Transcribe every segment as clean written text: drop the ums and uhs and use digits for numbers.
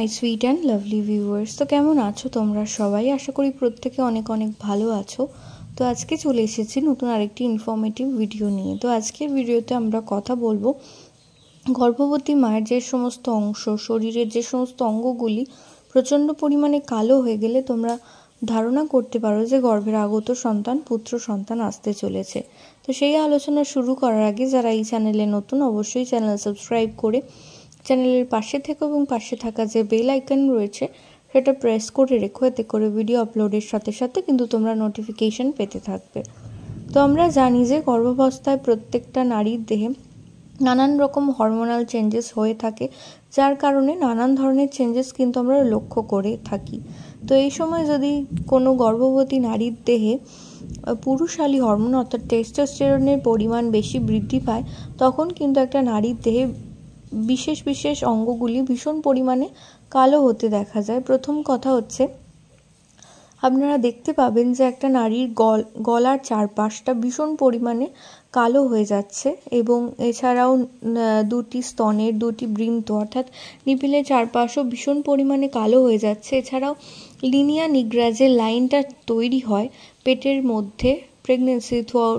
My sweet and lovely viewers, তো কেমন আছো তোমরা সবাই? আশা করি প্রত্যেকে অনেক অনেক ভালো আছো। তো আজকে চলে এসেছি নতুন আরেকটি ইনফরমেটিভ ভিডিও নিয়ে। তো আজকের ভিডিওতে আমরা কথা বলবো গর্ভবতী মায়ের যে সমস্ত অংশ, শরীরের যে সমস্ত অঙ্গগুলি প্রচণ্ড পরিমাণে কালো হয়ে গেলে তোমরা ধারণা করতে পারো যে গর্ভের আগত সন্তান, পুত্র সন্তান আসতে চলেছে। তো সেই আলোচনা শুরু করার আগে যারা এই চ্যানেলে নতুন, অবশ্যই চ্যানেল সাবস্ক্রাইব করে চ্যানেলের পাশে থেকো এবং পাশে থাকা যে বেল আইকন রয়েছে সেটা প্রেস করে রেখো, এতে করে ভিডিও আপলোডের সাথে সাথে কিন্তু তোমরা নোটিফিকেশন পেতে থাকবে। তো আমরা জানি যে গর্ভাবস্থায় প্রত্যেকটা নারীর দেহে নানান রকম হরমোনাল চেঞ্জেস হয়ে থাকে, যার কারণে নানান ধরনের চেঞ্জেস কিন্তু আমরা লক্ষ্য করে থাকি। তো এই সময় যদি কোনো গর্ভবতী নারীর দেহে পুরুষালী হরমোন অর্থাৎ টেস্টোস্টেরনের পরিমাণ বেশি বৃদ্ধি পায়, তখন কিন্তু একটা নারীর দেহে বিশেষ বিশেষ অঙ্গগুলি ভীষণ পরিমাণে কালো হতে দেখা যায়। প্রথম কথা হচ্ছে, আপনারা দেখতে পাবেন যে একটা নারীর গলার চারপাশটা ভীষণ পরিমাণে কালো হয়ে যাচ্ছে, এবং এছাড়াও দুটি স্তনের দুটি বৃন্ত অর্থাৎ নিপিলের চারপাশও ভীষণ পরিমাণে কালো হয়ে যাচ্ছে। এছাড়াও লিনিয়া নিগ্রা যে লাইনটা তৈরি হয় পেটের মধ্যে প্রেগনেন্সি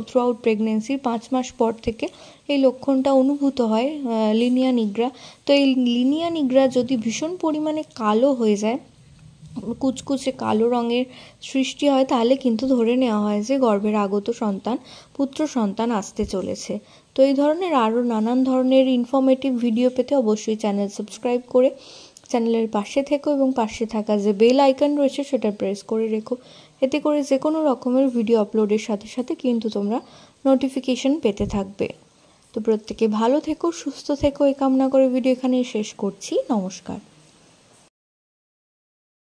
থ্রু আউট প্রেগনেন্সির 5 মাস পর থেকে এই লক্ষণটা অনুভূত হয়, লিনিয়া নিগ্রা। তো এই লিনিয়া নিগ্রা যদি ভীষণ পরিমাণে কালো হয়ে যায়, কুচকুচে কালো রঙের সৃষ্টি হয়, তাহলে কিন্তু ধরে নেওয়া হয় যে গর্ভের আগত সন্তান, পুত্র সন্তান আসতে চলেছে। তো এই ধরনের আরও নানান ধরনের ইনফরমেটিভ ভিডিও পেতে অবশ্যই চ্যানেল সাবস্ক্রাইব করে চ্যানেলের পাশে থেকো এবং পাশে থাকা যে বেল আইকন রয়েছে সেটা প্রেস করে রেখো, এতে করে যে কোনো রকমের ভিডিও আপলোডের সাথে সাথে কিন্তু তোমরা নোটিফিকেশন পেতে থাকবে। তো প্রত্যেকে ভালো থেকো, সুস্থ থেকো, এই কামনা করে ভিডিও এখানেই শেষ করছি। নমস্কার।